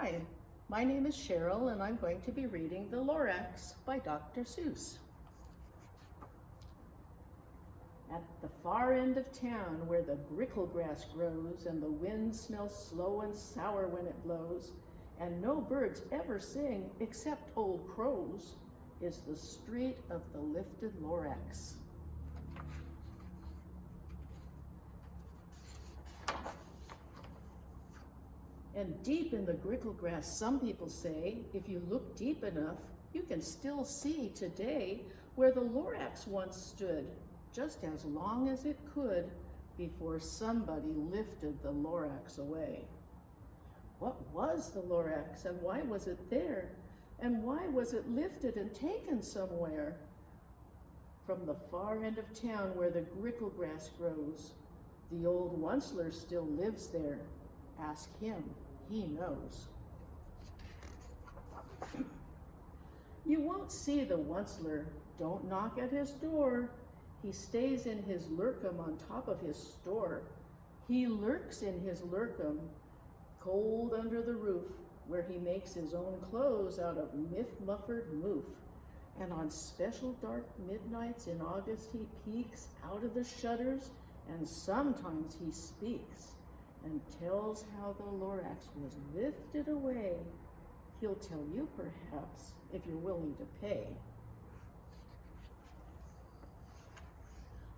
Hi, my name is Cheryl and I'm going to be reading The Lorax by Dr. Seuss. At the far end of town where the grickle grass grows and the wind smells slow and sour when it blows, and no birds ever sing except old crows, is the street of the lifted Lorax. And deep in the grickle grass, some people say, if you look deep enough, you can still see today where the Lorax once stood, just as long as it could before somebody lifted the Lorax away. What was the Lorax and why was it there? And why was it lifted and taken somewhere? From the far end of town where the grickle grass grows, the old Onceler still lives there. Ask him, he knows. You won't see the Onceler, don't knock at his door. He stays in his lurkum on top of his store. He lurks in his lurkum, cold under the roof, where he makes his own clothes out of myth-muffered moof. And on special dark midnights in August he peeks out of the shutters, and sometimes he speaks and tells how the Lorax was lifted away. He'll tell you perhaps, if you're willing to pay.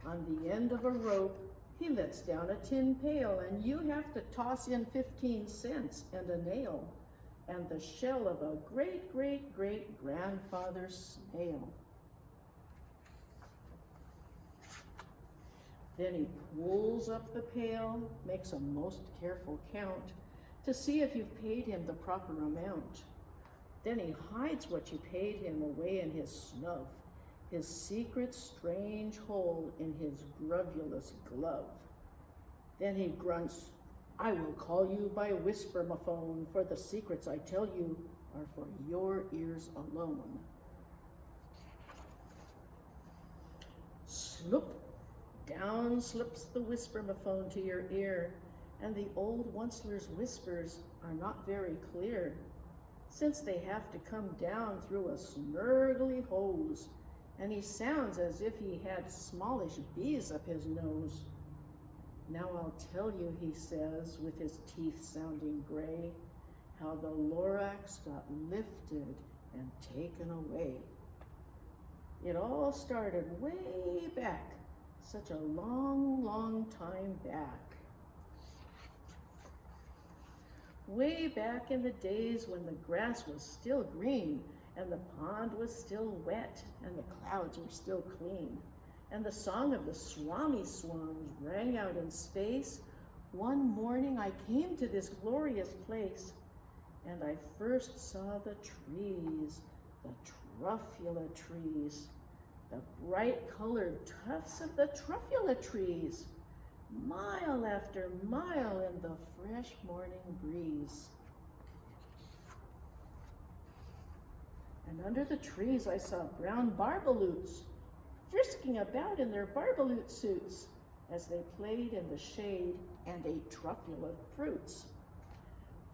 On the end of a rope, he lets down a tin pail, and you have to toss in 15 cents and a nail, and the shell of a great-great-great-grandfather snail. Then he pulls up the pail, makes a most careful count to see if you've paid him the proper amount. Then he hides what you paid him away in his snub, his secret strange hole in his gruvulous glove. Then he grunts, I will call you by whisper-mophone, for the secrets I tell you are for your ears alone. Sloop! Down slips the whisper-mophone to your ear, and the old Onceler's whispers are not very clear, since they have to come down through a snurgly hose, and he sounds as if he had smallish bees up his nose. Now I'll tell you, he says, with his teeth sounding gray, how the Lorax got lifted and taken away. It all started way back, such a long, long time back. Way back in the days when the grass was still green, and the pond was still wet, and the clouds were still clean, and the song of the swami swans rang out in space, one morning I came to this glorious place, and I first saw the trees, the Truffula Trees, the bright-colored tufts of the Truffula Trees, mile after mile in the fresh morning breeze. And under the trees I saw brown barbaloots frisking about in their barbaloot suits as they played in the shade and ate truffula fruits.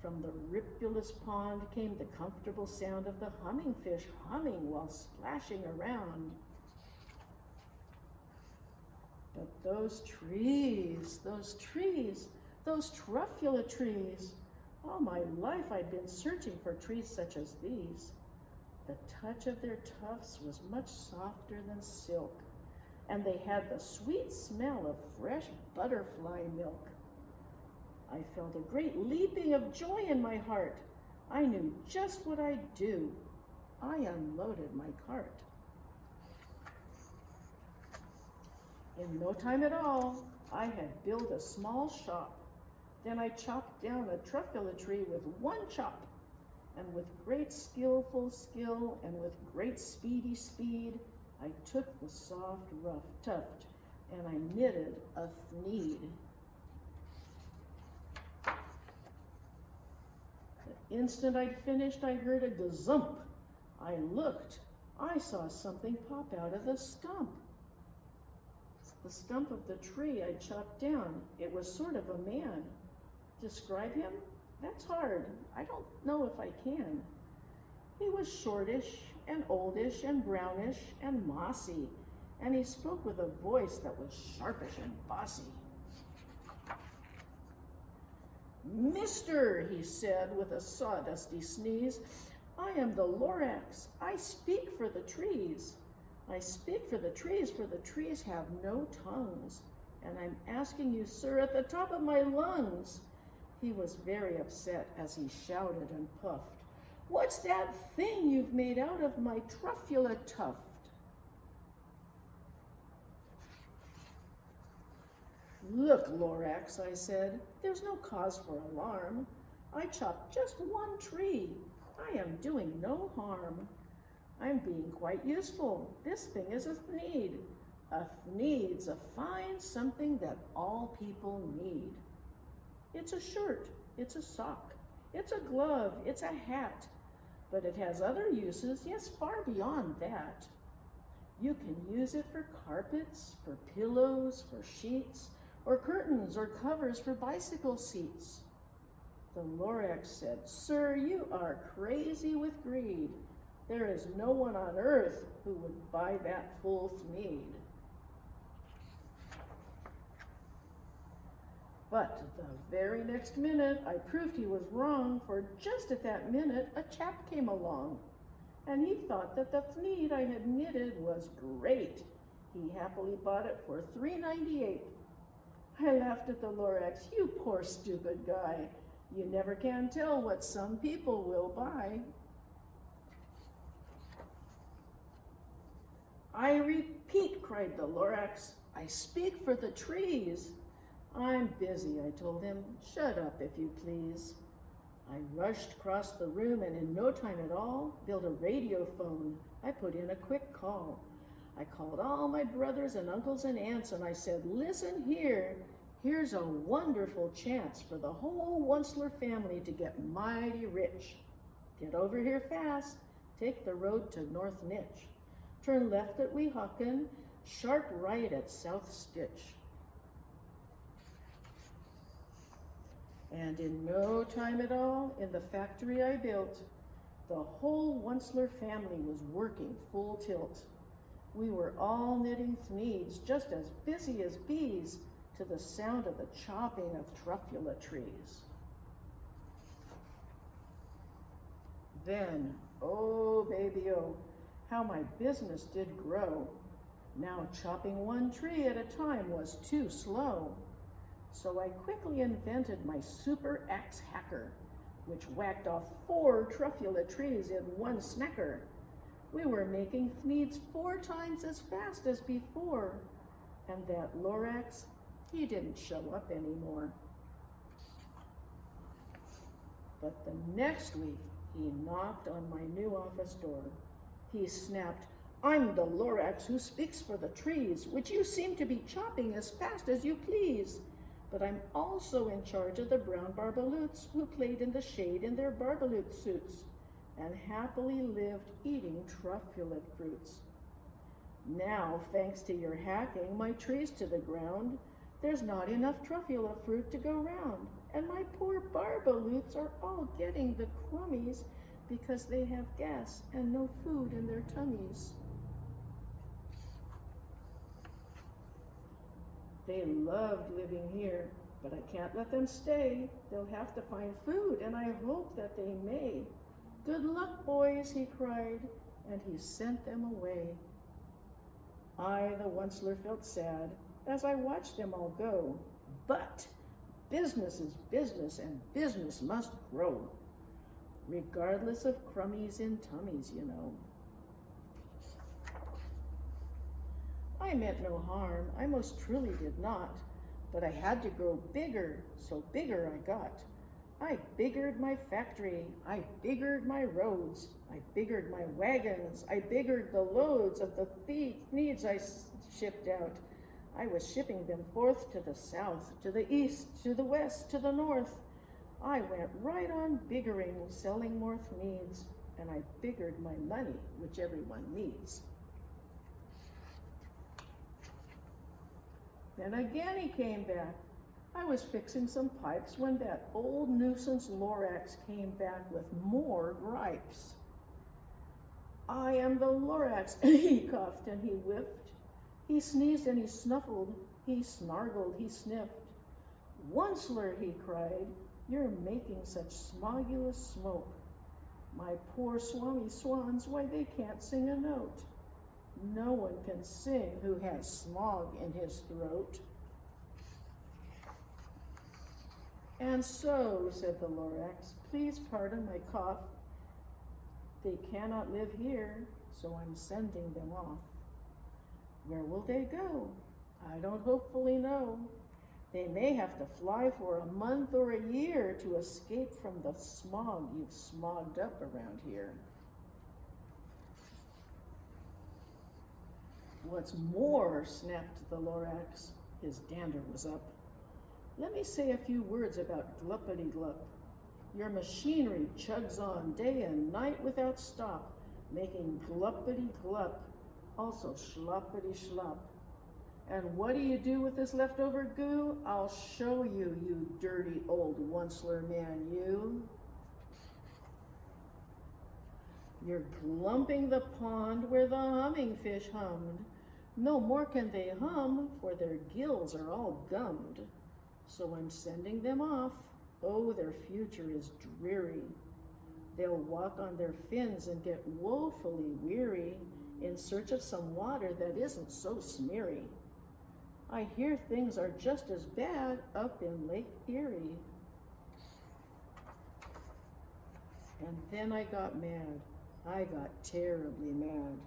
From the ripulous pond came the comfortable sound of the hummingfish humming while splashing around. But those trees, those Truffula Trees, all my life I'd been searching for trees such as these. The touch of their tufts was much softer than silk, and they had the sweet smell of fresh butterfly milk. I felt a great leaping of joy in my heart. I knew just what I'd do. I unloaded my cart. In no time at all, I had built a small shop. Then I chopped down a Truffula tree with one chop, and with great skillful skill and with great speedy speed, I took the soft, rough tuft, and I knitted a thneed. The instant I'd finished, I heard a gazump. I looked. I saw something pop out of the stump. The stump of the tree I'd chopped down. It was sort of a man. Describe him? That's hard. I don't know if I can. He was shortish and oldish and brownish and mossy, and he spoke with a voice that was sharpish and bossy. "Mister," he said with a sawdusty sneeze, "I am the Lorax. I speak for the trees. I speak for the trees have no tongues. And I'm asking you, sir, at the top of my lungs." He was very upset as he shouted and puffed. "What's that thing you've made out of my truffula tuft?" "Look, Lorax," I said, "there's no cause for alarm. I chopped just one tree. I am doing no harm. I'm being quite useful. This thing is a thneed. A thneed's a fine something that all people need. It's a shirt, it's a sock, it's a glove, it's a hat, but it has other uses, yes, far beyond that. You can use it for carpets, for pillows, for sheets, or curtains or covers for bicycle seats." The Lorax said, "Sir, you are crazy with greed. There is no one on earth who would buy that full thneed." But the very next minute, I proved he was wrong, for just at that minute, a chap came along, and he thought that the thneed I had knitted was great. He happily bought it for $3.98. I laughed at the Lorax. "You poor stupid guy. You never can tell what some people will buy." "I repeat," cried the Lorax, "I speak for the trees." "I'm busy," I told him. "Shut up, if you please." I rushed across the room and in no time at all built a radio phone. I put in a quick call. I called all my brothers and uncles and aunts and I said, "Listen here. Here's a wonderful chance for the whole Onceler family to get mighty rich. Get over here fast. Take the road to North Nitch. Turn left at Weehawken, sharp right at South Stitch." And in no time at all, in the factory I built, the whole Onceler family was working full tilt. We were all knitting thneeds, just as busy as bees, to the sound of the chopping of truffula trees. Then, oh baby, oh, how my business did grow. Now chopping one tree at a time was too slow. So I quickly invented my super axe hacker, which whacked off 4 truffula trees in one smacker. We were making thneeds 4 times as fast as before, and that Lorax, he didn't show up anymore. But the next week, he knocked on my new office door. He snapped, "I'm the Lorax who speaks for the trees, which you seem to be chopping as fast as you please. But I'm also in charge of the brown barbaloots who played in the shade in their barbaloot suits and happily lived eating truffula fruits. Now, thanks to your hacking my trees to the ground, there's not enough truffula fruit to go round, and my poor barbaloots are all getting the crummies because they have gas and no food in their tummies." They loved living here, but I can't let them stay. They'll have to find food, and I hope that they may. "Good luck, boys," he cried, and he sent them away. I, the Onceler, felt sad as I watched them all go, but business is business, and business must grow, regardless of crummies in tummies, you know. I meant no harm, I most truly did not, but I had to grow bigger, so bigger I got. I biggered my factory, I biggered my roads, I biggered my wagons, I biggered the loads of the thneeds I shipped out. I was shipping them forth to the south, to the east, to the west, to the north. I went right on biggering, selling more thneeds, and I biggered my money, which everyone needs. Then again he came back. I was fixing some pipes when that old nuisance Lorax came back with more gripes. I am the Lorax, he coughed and he whiffed. He sneezed and he snuffled, he snargled, he sniffed. Onceler, he cried, you're making such smogulous smoke. My poor swami swans, why they can't sing a note. No one can sing who has smog in his throat. And so, said the Lorax, please pardon my cough. They cannot live here, so I'm sending them off. Where will they go? I don't hopefully know. They may have to fly for a month or a year to escape from the smog you've smogged up around here. What's more, snapped the Lorax, his dander was up, let me say a few words about Gloppity Glove. Your machinery chugs on day and night without stop, making gloppity glop, also schloppity schlop. And what do you do with this leftover goo? I'll show you, you dirty old onceler man, you. You're glumping the pond where the humming fish hummed. No more can they hum, for their gills are all gummed. So I'm sending them off. Oh, their future is dreary. They'll walk on their fins and get woefully weary in search of some water that isn't so smeary. I hear things are just as bad up in Lake Erie. And then I got mad. I got terribly mad.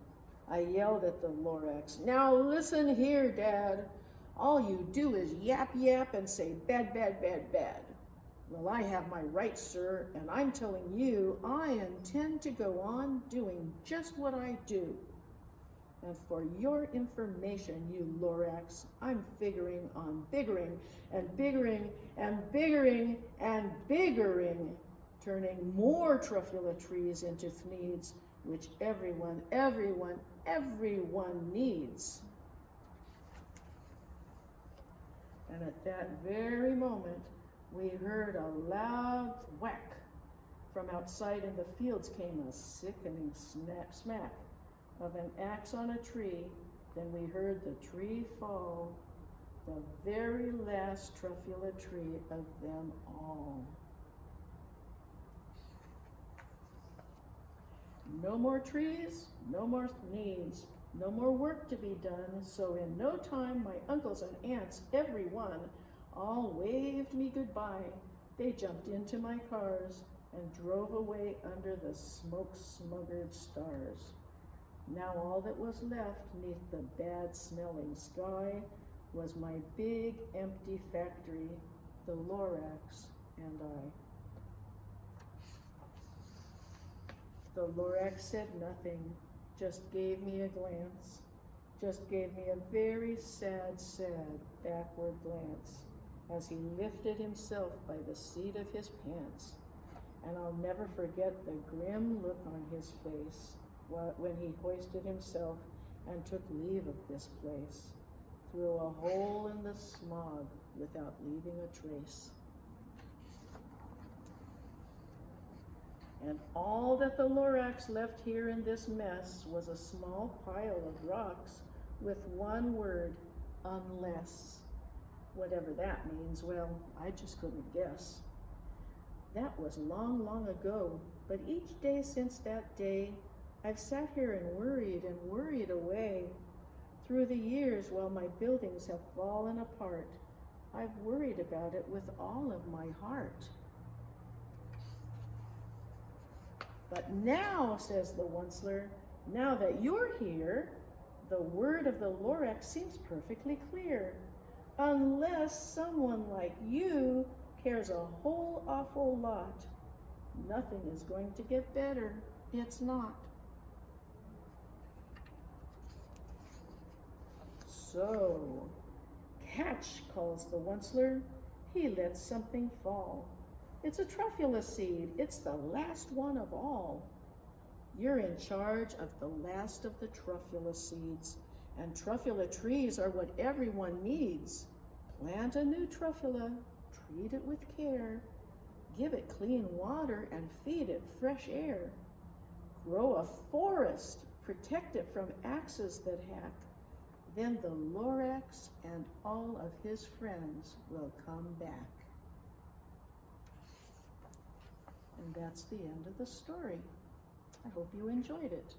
I yelled at the Lorax, now listen here, Dad. All you do is yap, yap, and say bad, bad, bad, bad. Well, I have my rights, sir, and I'm telling you, I intend to go on doing just what I do. And for your information, you Lorax, I'm figuring on biggering and biggering and biggering and biggering, turning more Truffula trees into thneeds, which everyone needs. And at that very moment, we heard a loud whack. From outside in the fields came a sickening smack of an axe on a tree. Then we heard the tree fall, the very last Truffula tree of them all. No more trees, no more needs, no more work to be done, so in no time my uncles and aunts, every one, all waved me goodbye. They jumped into my cars and drove away under the smoke-smuggered stars. Now all that was left neath the bad-smelling sky was my big empty factory, the Lorax and I. The Lorax said nothing, just gave me a glance, just gave me a very sad, sad backward glance as he lifted himself by the seat of his pants. And I'll never forget the grim look on his face when he hoisted himself and took leave of this place, through a hole in the smog without leaving a trace. And all that the Lorax left here in this mess was a small pile of rocks with one word, unless. Whatever that means, well, I just couldn't guess. That was long, long ago, but each day since that day, I've sat here and worried away. Through the years, while my buildings have fallen apart, I've worried about it with all of my heart. But now, says the Onceler, now that you're here, the word of the Lorax seems perfectly clear. Unless someone like you cares a whole awful lot, nothing is going to get better. It's not. So, catch, calls the Onceler. He lets something fall. It's a Truffula seed. It's the last one of all. You're in charge of the last of the Truffula seeds, and Truffula trees are what everyone needs. Plant a new truffula, treat it with care, give it clean water and feed it fresh air. Grow a forest, protect it from axes that hack. Then the Lorax and all of his friends will come back. And that's the end of the story. I hope you enjoyed it.